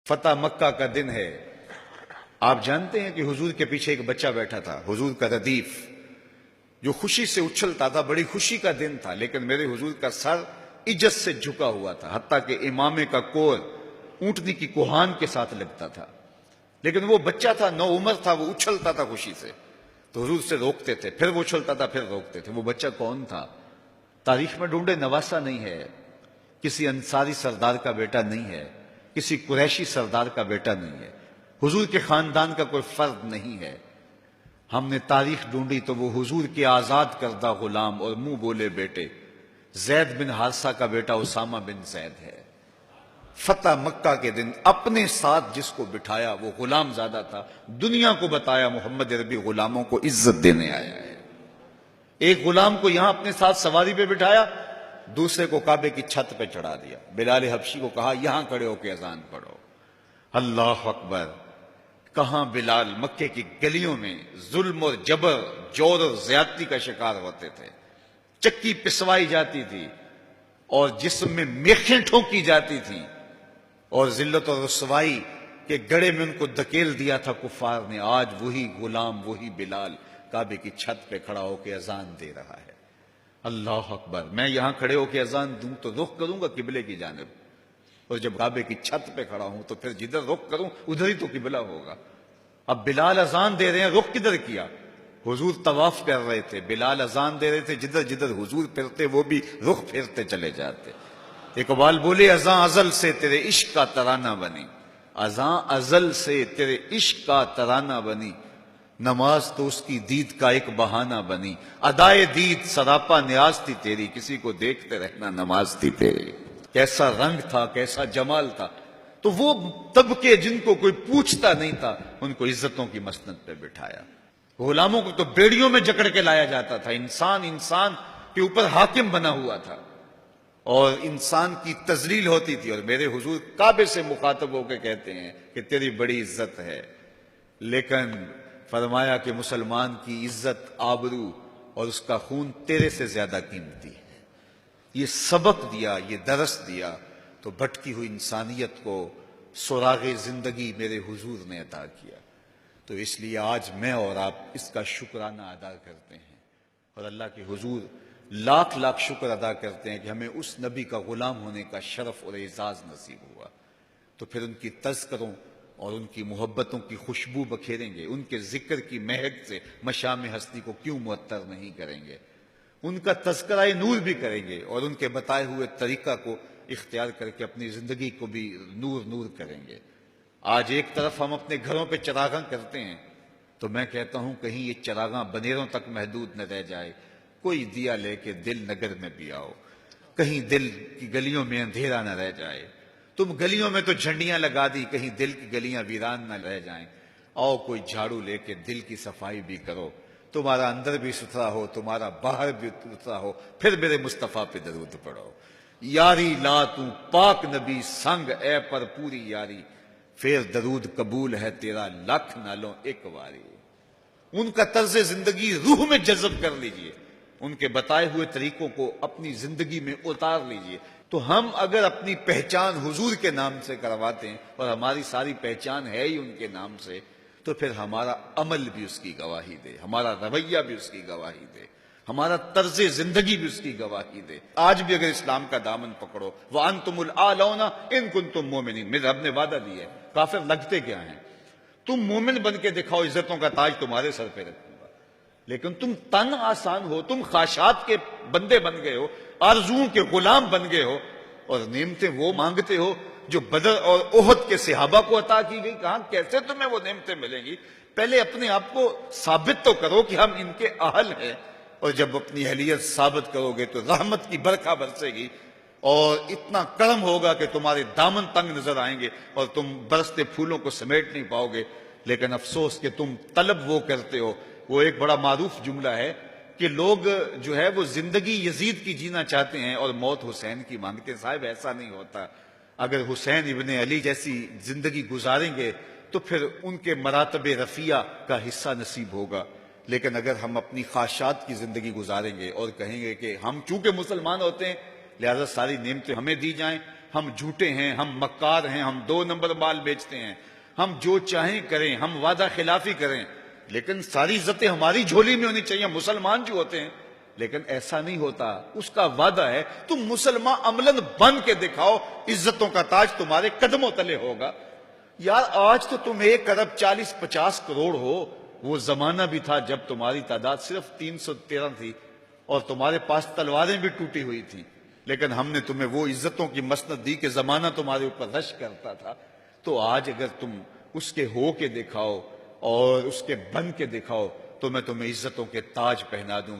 فتح مکہ کا دن ہے۔ آپ جانتے ہیں کہ حضور کے پیچھے ایک بچہ بیٹھا تھا، حضور کا ردیف، جو خوشی سے اچھلتا تھا، بڑی خوشی کا دن تھا، لیکن میرے حضور کا سر عجز سے جھکا ہوا تھا، حتیٰ کہ امامے کا کور اونٹنی کی کوہان کے ساتھ لگتا تھا، لیکن وہ بچہ تھا، نو عمر تھا، وہ اچھلتا تھا خوشی سے، تو حضور سے روکتے تھے، پھر وہ اچھلتا تھا، پھر روکتے تھے۔ وہ بچہ کون تھا؟ تاریخ میں ڈھونڈے، نواسا نہیں ہے، کسی انصاری سردار کا بیٹا نہیں ہے، کسی قریشی سردار کا بیٹا نہیں ہے، حضور کے خاندان کا کوئی فرد نہیں ہے۔ ہم نے تاریخ ڈھونڈی تو وہ حضور کے آزاد کردہ غلام اور منہ بولے بیٹے زید بن حارثہ کا بیٹا اسامہ بن زید ہے۔ فتح مکہ کے دن اپنے ساتھ جس کو بٹھایا وہ غلام زادہ تھا، دنیا کو بتایا محمد عربی غلاموں کو عزت دینے آیا ہے۔ ایک غلام کو یہاں اپنے ساتھ سواری پہ بٹھایا، دوسرے کو کعبے کی چھت پہ چڑھا دیا، بلال حبشی کو کہا یہاں کھڑے ہو کے اذان پڑھو۔ اللہ اکبر! کہاں بلال مکے کی گلیوں میں ظلم اور جبر، جور اور زیادتی کا شکار ہوتے تھے، چکی پسوائی جاتی تھی اور جسم میں میخیں ٹھونکی جاتی تھی، اور ذلت اور رسوائی کے گڑھے میں ان کو دھکیل دیا تھا کفار نے۔ آج وہی غلام، وہی بلال کعبے کی چھت پہ کھڑا ہو کے اذان دے رہا ہے۔ اللہ اکبر! میں یہاں کھڑے ہو کے اذان دوں تو رخ کروں گا قبلے کی جانب، اور جب کعبے کی چھت پہ کھڑا ہوں تو پھر جدھر رخ کروں ادھر ہی تو قبلہ ہوگا۔ اب بلال اذان دے رہے ہیں، رخ کدھر کیا؟ حضور طواف کر رہے تھے، بلال اذان دے رہے تھے، جدھر جدھر حضور پھرتے وہ بھی رخ پھرتے چلے جاتے۔ اقبال بولے اذان ازل سے تیرے عشق کا ترانہ بنی، اذان ازل سے تیرے عشق کا ترانہ بنی، نماز تو اس کی دید کا ایک بہانہ بنی، ادائے دید سراپا نیاز تھی تیری، کسی کو دیکھتے رہنا نماز تھی تیری۔ کیسا رنگ تھا، کیسا جمال تھا! تو وہ طبقے جن کو کوئی پوچھتا نہیں تھا ان کو عزتوں کی مسند پہ بٹھایا۔ غلاموں کو تو بیڑیوں میں جکڑ کے لایا جاتا تھا، انسان انسان کے اوپر حاکم بنا ہوا تھا اور انسان کی تذلیل ہوتی تھی، اور میرے حضور کعبے سے مخاطب ہو کے کہتے ہیں کہ تیری بڑی عزت ہے، لیکن فرمایا کہ مسلمان کی عزت، آبرو اور اس کا خون تیرے سے زیادہ قیمتی ہے۔ یہ سبق دیا، یہ درس دیا تو بھٹکی ہوئی انسانیت کو سراغ زندگی میرے حضور نے عطا کیا۔ تو اس لیے آج میں اور آپ اس کا شکرانہ ادا کرتے ہیں، اور اللہ کے حضور لاکھ لاکھ شکر ادا کرتے ہیں کہ ہمیں اس نبی کا غلام ہونے کا شرف اور اعزاز نصیب ہوا۔ تو پھر ان کی تذکروں اور ان کی محبتوں کی خوشبو بکھیریں گے، ان کے ذکر کی مہک سے مشام ہستی کو کیوں معطر نہیں کریں گے، ان کا تذکرہ نور بھی کریں گے، اور ان کے بتائے ہوئے طریقہ کو اختیار کر کے اپنی زندگی کو بھی نور نور کریں گے۔ آج ایک طرف ہم اپنے گھروں پہ چراغاں کرتے ہیں، تو میں کہتا ہوں کہیں یہ چراغاں بنیروں تک محدود نہ رہ جائے، کوئی دیا لے کے دل نگر میں بھی آؤ، کہیں دل کی گلیوں میں اندھیرا نہ رہ جائے۔ تم گلیوں میں تو جھنڈیاں لگا دی، کہیں دل کی گلیاں ویران نہ رہ جائیں۔ آؤ کوئی جھاڑو لے کے دل کی صفائی بھی کرو، تمہارا اندر بھی ستھرا ہو، تمہارا باہر بھی ستھرا ہو، پھر میرے مصطفیٰ پہ درود پڑھو۔ یاری لا تو پاک نبی سنگ اے پر پوری یاری، پھر درود قبول ہے تیرا لاکھ نالوں ایک واری۔ ان کا طرز زندگی روح میں جذب کر لیجئے، ان کے بتائے ہوئے طریقوں کو اپنی زندگی میں اتار لیجئے۔ تو ہم اگر اپنی پہچان حضور کے نام سے کرواتے ہیں، اور ہماری ساری پہچان ہے ہی ان کے نام سے، تو پھر ہمارا عمل بھی اس کی گواہی دے، ہمارا رویہ بھی اس کی گواہی دے، ہمارا طرز زندگی بھی اس کی گواہی دے۔ آج بھی اگر اسلام کا دامن پکڑو، وَأَنْتُمُ الْأَعْلَوْنَ إِن كُنتُم مُؤْمِنِينَ، میرے رب نے وعدہ دیا ہے، کافر لگتے کیا ہیں، تم مومن بن کے دکھاؤ، عزتوں کا تاج تمہارے سر پہ رکھوں گا۔ لیکن تم تن آسان ہو، تم خواہشات کے بندے بن گئے ہو، آرزوؤں کے غلام بن گئے ہو، اور نعمتیں وہ مانگتے ہو جو بدر اور احد کے صحابہ کو عطا کی گئی۔ کہاں کیسے تمہیں وہ نعمتیں ملیں گی؟ پہلے اپنے آپ کو ثابت تو کرو کہ ہم ان کے اہل ہیں، اور جب اپنی اہلیت ثابت کرو گے تو رحمت کی برکھا برسے گی، اور اتنا کرم ہوگا کہ تمہارے دامن تنگ نظر آئیں گے اور تم برستے پھولوں کو سمیٹ نہیں پاؤ گے۔ لیکن افسوس کہ تم طلب وہ کرتے ہو۔ وہ ایک بڑا معروف جملہ ہے کہ لوگ جو ہے وہ زندگی یزید کی جینا چاہتے ہیں اور موت حسین کی مانگتے ہیں۔ صاحب ایسا نہیں ہوتا۔ اگر حسین ابن علی جیسی زندگی گزاریں گے تو پھر ان کے مراتب رفیع کا حصہ نصیب ہوگا، لیکن اگر ہم اپنی خواہشات کی زندگی گزاریں گے اور کہیں گے کہ ہم چونکہ مسلمان ہوتے ہیں لہذا ساری نعمتیں ہمیں دی جائیں، ہم جھوٹے ہیں، ہم مکار ہیں، ہم 2 نمبر مال بیچتے ہیں، ہم جو چاہیں کریں، ہم وعدہ خلافی کریں، لیکن ساری عزتیں ہماری جھولی میں ہونی چاہیے، مسلمان جو ہوتے ہیں۔ لیکن ایسا نہیں ہوتا، اس کا وعدہ ہے تم مسلمان عملاً بن کے دکھاؤ، عزتوں کا تاج تمہارے قدموں تلے ہوگا۔ یار آج تو تم 1 ارب 40-50 کروڑ ہو، وہ زمانہ بھی تھا جب تمہاری تعداد صرف 313 تھی اور تمہارے پاس تلواریں بھی ٹوٹی ہوئی تھیں، لیکن ہم نے تمہیں وہ عزتوں کی مسند دی کہ زمانہ تمہارے اوپر رش کرتا تھا۔ تو آج اگر تم اس کے ہو کے دکھاؤ اور اس کے بن کے دکھاؤ تو میں تمہیں عزتوں کے تاج پہنا دوں گا۔